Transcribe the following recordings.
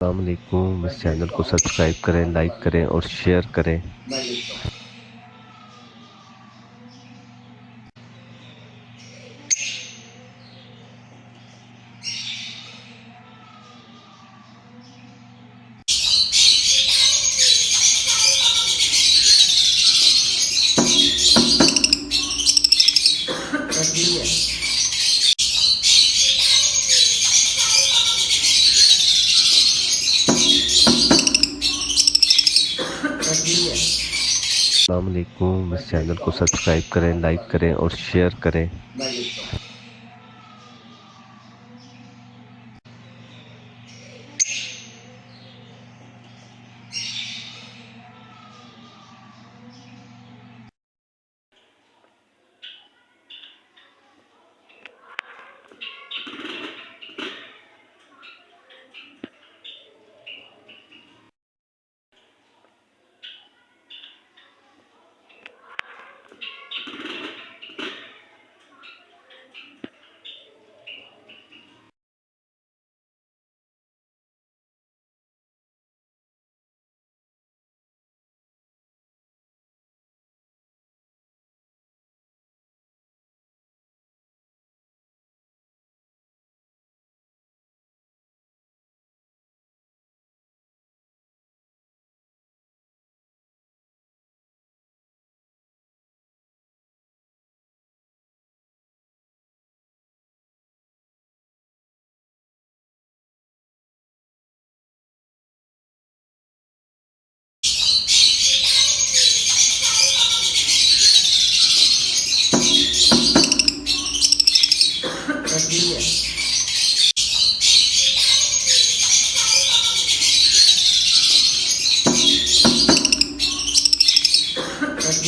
अस्सलामुअलैकुम। इस चैनल को सब्सक्राइब करें, लाइक करें और शेयर करें। अस्सलामुअलैकुम। इस चैनल को सब्सक्राइब करें, लाइक करें और शेयर करें।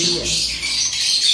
Yes.